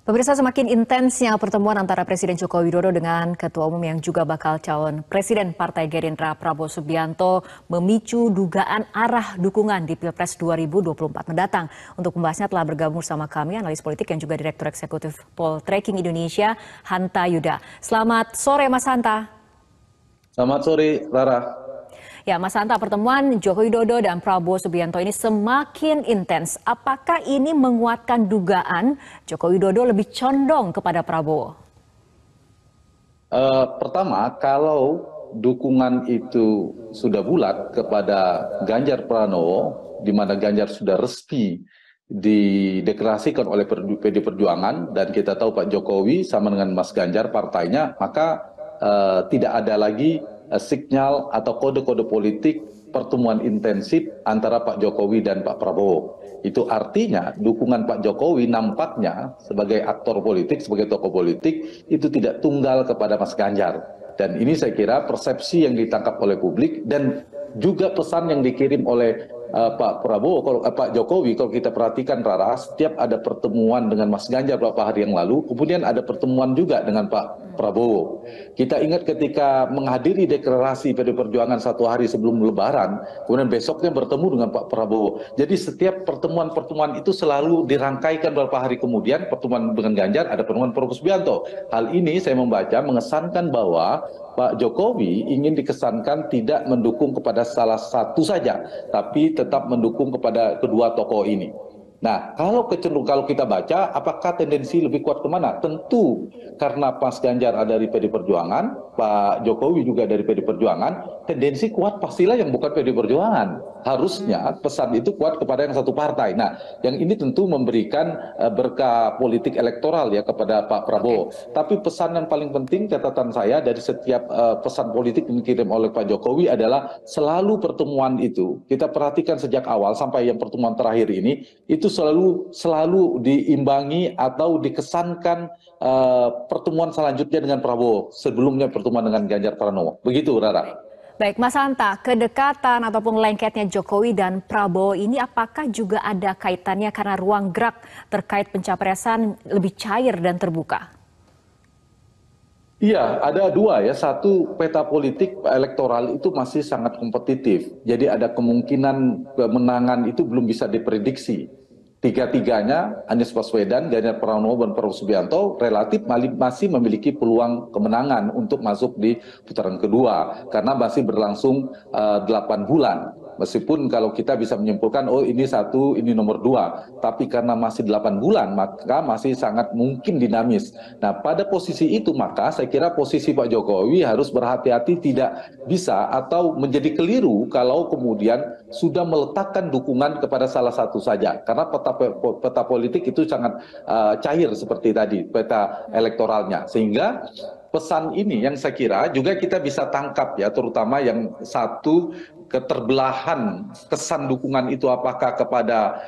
Pemirsa, semakin intensnya pertemuan antara Presiden Joko Widodo dengan Ketua Umum yang juga bakal calon Presiden Partai Gerindra Prabowo Subianto memicu dugaan arah dukungan di Pilpres 2024 mendatang. Untuk membahasnya telah bergabung bersama kami analis politik yang juga Direktur Eksekutif Poltreking Indonesia, Hanta Yuda. Selamat sore Mas Hanta. Selamat sore, Rara. Ya, Mas Hanta, pertemuan Joko Widodo dan Prabowo Subianto ini semakin intens. Apakah ini menguatkan dugaan Joko Widodo lebih condong kepada Prabowo? Pertama, kalau dukungan itu sudah bulat kepada Ganjar Pranowo, di mana Ganjar sudah resmi dideklarasikan oleh PD Perjuangan, dan kita tahu Pak Jokowi sama dengan Mas Ganjar partainya, maka tidak ada lagi sinyal atau kode-kode politik pertemuan intensif antara Pak Jokowi dan Pak Prabowo. Itu artinya dukungan Pak Jokowi nampaknya sebagai aktor politik, sebagai tokoh politik, itu tidak tunggal kepada Mas Ganjar. Dan ini saya kira persepsi yang ditangkap oleh publik dan juga pesan yang dikirim oleh Pak Prabowo, Pak Jokowi, kalau kita perhatikan Rara, setiap ada pertemuan dengan Mas Ganjar beberapa hari yang lalu, kemudian ada pertemuan juga dengan Pak Prabowo. Kita ingat ketika menghadiri deklarasi PD Perjuangan satu hari sebelum Lebaran, kemudian besoknya bertemu dengan Pak Prabowo. Jadi setiap pertemuan-pertemuan itu selalu dirangkaikan beberapa hari kemudian, pertemuan dengan Ganjar, ada pertemuan Prabowo Subianto. Hal ini saya membaca mengesankan bahwa Pak Jokowi ingin dikesankan tidak mendukung kepada salah satu saja, tapi tetap mendukung kepada kedua tokoh ini. Nah, kalau kita baca, apakah tendensi lebih kuat kemana? Tentu karena Mas Ganjar ada dari PD Perjuangan, Pak Jokowi juga dari PD Perjuangan, tendensi kuat pastilah yang bukan PD Perjuangan. Harusnya pesan itu kuat kepada yang satu partai. Nah, yang ini tentu memberikan berkah politik elektoral ya kepada Pak Prabowo. Tapi pesan yang paling penting, catatan saya dari setiap pesan politik yang dikirim oleh Pak Jokowi adalah selalu pertemuan itu, kita perhatikan sejak awal sampai yang pertemuan terakhir ini, itu selalu diimbangi atau dikesankan pertemuan selanjutnya dengan Prabowo, sebelumnya pertemuan dengan Ganjar Pranowo. Begitu, Rara. Baik, Mas Hanta, kedekatan ataupun lengketnya Jokowi dan Prabowo ini apakah juga ada kaitannya karena ruang gerak terkait pencapresan lebih cair dan terbuka? Iya, ada dua ya. Satu, peta politik elektoral itu masih sangat kompetitif. Jadi ada kemungkinan kemenangan itu belum bisa diprediksi. Tiga-tiganya, Anies Baswedan, Ganjar Pranowo, dan Prabowo Subianto relatif masih memiliki peluang kemenangan untuk masuk di putaran kedua karena masih berlangsung 8 bulan. Meskipun kalau kita bisa menyimpulkan, oh ini satu, ini nomor dua. Tapi karena masih 8 bulan, maka masih sangat mungkin dinamis. Nah, pada posisi itu, maka saya kira posisi Pak Jokowi harus berhati-hati tidak bisa atau menjadi keliru kalau kemudian sudah meletakkan dukungan kepada salah satu saja. Karena peta politik itu sangat cair seperti tadi, peta elektoralnya. Sehingga pesan ini yang saya kira juga kita bisa tangkap ya, terutama yang satu, keterbelahan kesan dukungan itu apakah kepada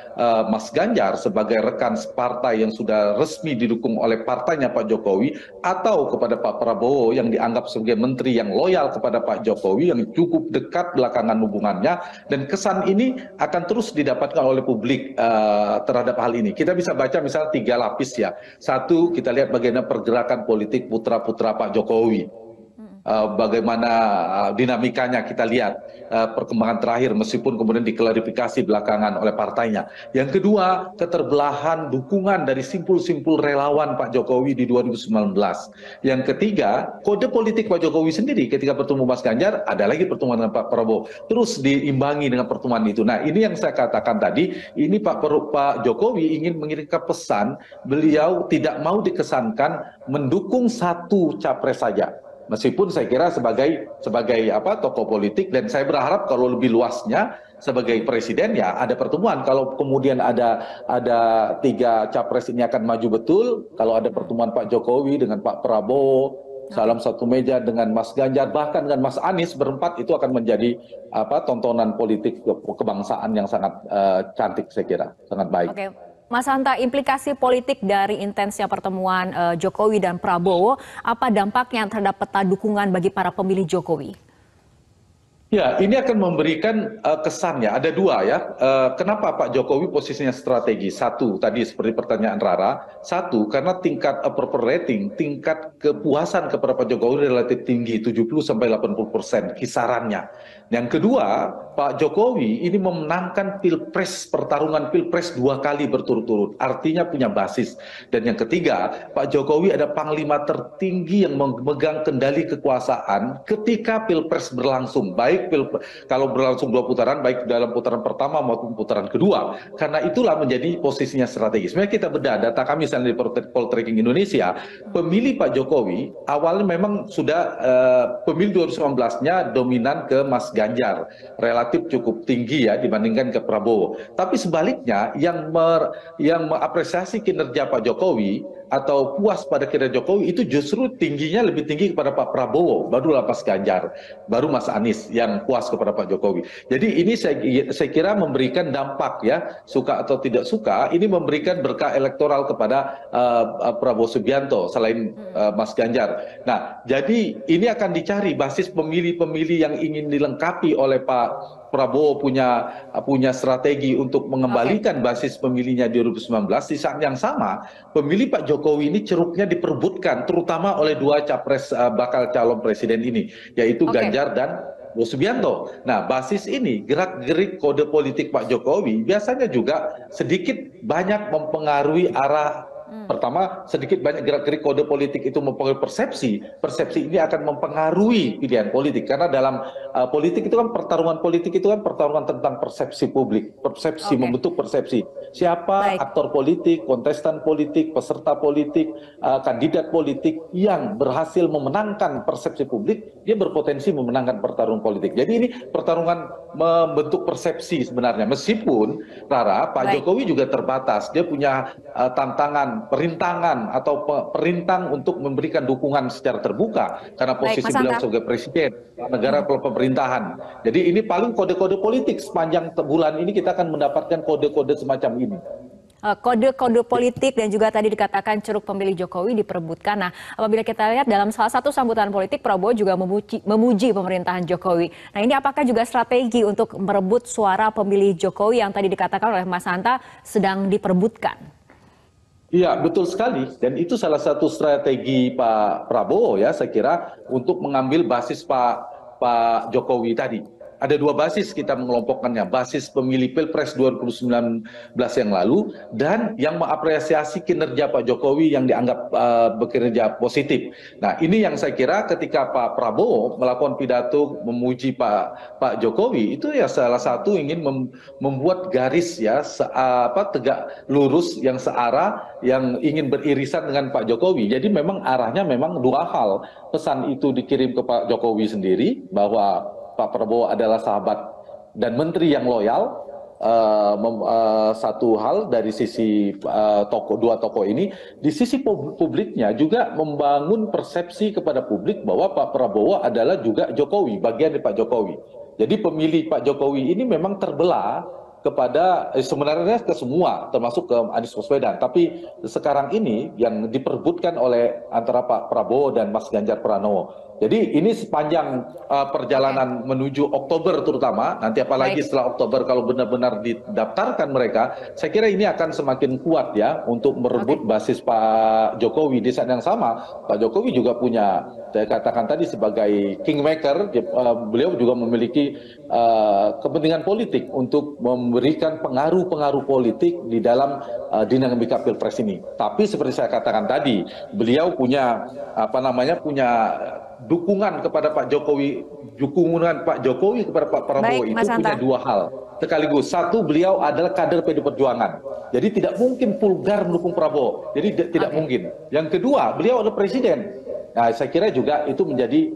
Mas Ganjar sebagai rekan separtai yang sudah resmi didukung oleh partainya Pak Jokowi, atau kepada Pak Prabowo yang dianggap sebagai menteri yang loyal kepada Pak Jokowi yang cukup dekat belakangan hubungannya, dan kesan ini akan terus didapatkan oleh publik terhadap hal ini. Kita bisa baca misalnya 3 lapis ya. Satu, kita lihat bagaimana pergerakan politik putra-putra Pak Jokowi. Bagaimana dinamikanya kita lihat perkembangan terakhir meskipun kemudian diklarifikasi belakangan oleh partainya. Yang kedua, keterbelahan dukungan dari simpul-simpul relawan Pak Jokowi di 2019. Yang ketiga, kode politik Pak Jokowi sendiri ketika bertemu Mas Ganjar, ada lagi pertemuan dengan Pak Prabowo, terus diimbangi dengan pertemuan itu. Nah, ini yang saya katakan tadi, ini Pak Jokowi ingin mengirimkan pesan, beliau tidak mau dikesankan mendukung satu capres saja. Meskipun saya kira sebagai tokoh politik, dan saya berharap kalau lebih luasnya sebagai presiden ya ada pertemuan. Kalau kemudian ada 3 capres ini akan maju betul, kalau ada pertemuan Pak Jokowi dengan Pak Prabowo dalam satu meja dengan Mas Ganjar, bahkan dengan Mas Anies, berempat itu akan menjadi tontonan politik kebangsaan yang sangat cantik, saya kira sangat baik. Oke. Mas Hanta, implikasi politik dari intensnya pertemuan Jokowi dan Prabowo, apa dampaknya terhadap peta dukungan bagi para pemilih Jokowi? Ya, ini akan memberikan kesan ya. Ada dua ya. Kenapa Pak Jokowi posisinya strategi? Satu, tadi seperti pertanyaan Rara. Satu, karena tingkat approval rating, tingkat kepuasan kepada Pak Jokowi relatif tinggi, 70-80% kisarannya. Yang kedua, Pak Jokowi ini memenangkan pertarungan pilpres 2 kali berturut-turut. Artinya punya basis. Dan yang ketiga, Pak Jokowi ada panglima tertinggi yang memegang kendali kekuasaan ketika pilpres berlangsung. Kalau berlangsung 2 putaran, baik dalam putaran pertama maupun putaran kedua. Karena itulah menjadi posisinya strategis. Sebenarnya kita bedah data kami misalnya di Poltreking Indonesia, pemilih Pak Jokowi awalnya memang sudah pemilih 2019-nya dominan ke Mas Ganjar, relatif cukup tinggi ya dibandingkan ke Prabowo. Tapi sebaliknya yang mengapresiasi kinerja Pak Jokowi atau puas pada kinerja Jokowi itu justru tingginya lebih tinggi kepada Pak Prabowo, barulah Mas Ganjar, baru Mas Anies yang puas kepada Pak Jokowi. Jadi ini saya kira memberikan dampak ya, suka atau tidak suka, ini memberikan berkah elektoral kepada Prabowo Subianto selain Mas Ganjar. Nah, jadi ini akan dicari basis pemilih-pemilih yang ingin dilengkapi oleh Pak Prabowo punya strategi untuk mengembalikan basis pemilihnya di 2019. Di saat yang sama, pemilih Pak Jokowi ini ceruknya diperebutkan, terutama oleh dua capres bakal calon presiden ini, yaitu Ganjar dan Prabowo Subianto. Nah, basis ini, gerak-gerik kode politik Pak Jokowi biasanya juga sedikit banyak mempengaruhi arah. Pertama, sedikit banyak gerak-gerik kode politik itu mempengaruhi persepsi. Persepsi ini akan mempengaruhi pilihan politik. Karena dalam politik itu kan pertarungan politik itu kan pertarungan tentang persepsi publik. Persepsi, membentuk persepsi. Siapa aktor politik, kontestan politik, peserta politik, kandidat politik yang berhasil memenangkan persepsi publik, dia berpotensi memenangkan pertarungan politik. Jadi ini pertarungan membentuk persepsi sebenarnya. Meskipun, Rara, Pak Jokowi juga terbatas. Dia punya tantangan perintangan atau perintang untuk memberikan dukungan secara terbuka karena posisi beliau sebagai presiden negara pemerintahan. Jadi ini paling kode-kode politik sepanjang bulan ini kita akan mendapatkan kode-kode semacam ini. Kode-kode politik dan juga tadi dikatakan ceruk pemilih Jokowi diperebutkan. Nah, apabila kita lihat dalam salah satu sambutan politik, Prabowo juga memuji pemerintahan Jokowi. Nah, ini apakah juga strategi untuk merebut suara pemilih Jokowi yang tadi dikatakan oleh Mas Hanta sedang diperebutkan? Iya, betul sekali. Dan itu salah satu strategi Pak Prabowo ya, saya kira untuk mengambil basis Pak Jokowi tadi. Ada dua basis kita mengelompokkannya, basis pemilih Pilpres 2019 yang lalu dan yang mengapresiasi kinerja Pak Jokowi yang dianggap bekerja positif. Nah, ini yang saya kira ketika Pak Prabowo melakukan pidato memuji Pak Jokowi, itu ya salah satu ingin membuat garis ya tegak lurus yang searah, yang ingin beririsan dengan Pak Jokowi. Jadi memang arahnya memang dua hal. Pesan itu dikirim ke Pak Jokowi sendiri bahwa Pak Prabowo adalah sahabat dan menteri yang loyal. Satu hal dari sisi dua tokoh ini, di sisi publiknya juga membangun persepsi kepada publik bahwa Pak Prabowo adalah juga Jokowi, bagian dari Pak Jokowi. Jadi pemilih Pak Jokowi ini memang terbelah kepada sebenarnya ke semua, termasuk ke Anies Baswedan. Tapi sekarang ini yang diperebutkan oleh antara Pak Prabowo dan Mas Ganjar Pranowo. Jadi ini sepanjang perjalanan menuju Oktober terutama, nanti apalagi setelah Oktober kalau benar-benar didaftarkan mereka, saya kira ini akan semakin kuat ya untuk merebut basis Pak Jokowi. Di saat yang sama, Pak Jokowi juga punya, saya katakan tadi sebagai kingmaker, beliau juga memiliki kepentingan politik untuk memberikan pengaruh-pengaruh politik di dalam dinamika Pilpres ini. Tapi seperti saya katakan tadi, beliau punya punya dukungan kepada Pak Jokowi, dukungan Pak Jokowi kepada Pak Prabowo itu punya dua hal sekaligus. Satu, beliau adalah kader PD Perjuangan, jadi tidak mungkin vulgar mendukung Prabowo, jadi tidak mungkin. Yang kedua, beliau adalah presiden. Nah, saya kira juga itu menjadi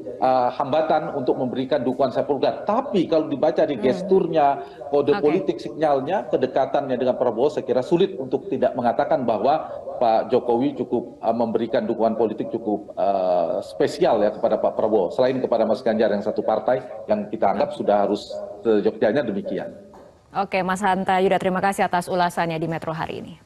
hambatan untuk memberikan dukungan saya vulgar. Tapi kalau dibaca di gesturnya, kode politik, sinyalnya, kedekatannya dengan Prabowo, saya kira sulit untuk tidak mengatakan bahwa Pak Jokowi cukup memberikan dukungan politik cukup spesial ya kepada Pak Prabowo. Selain kepada Mas Ganjar yang satu partai yang kita anggap sudah harus seyogyanya demikian. Oke, Mas Hanta Yuda, terima kasih atas ulasannya di Metro hari ini.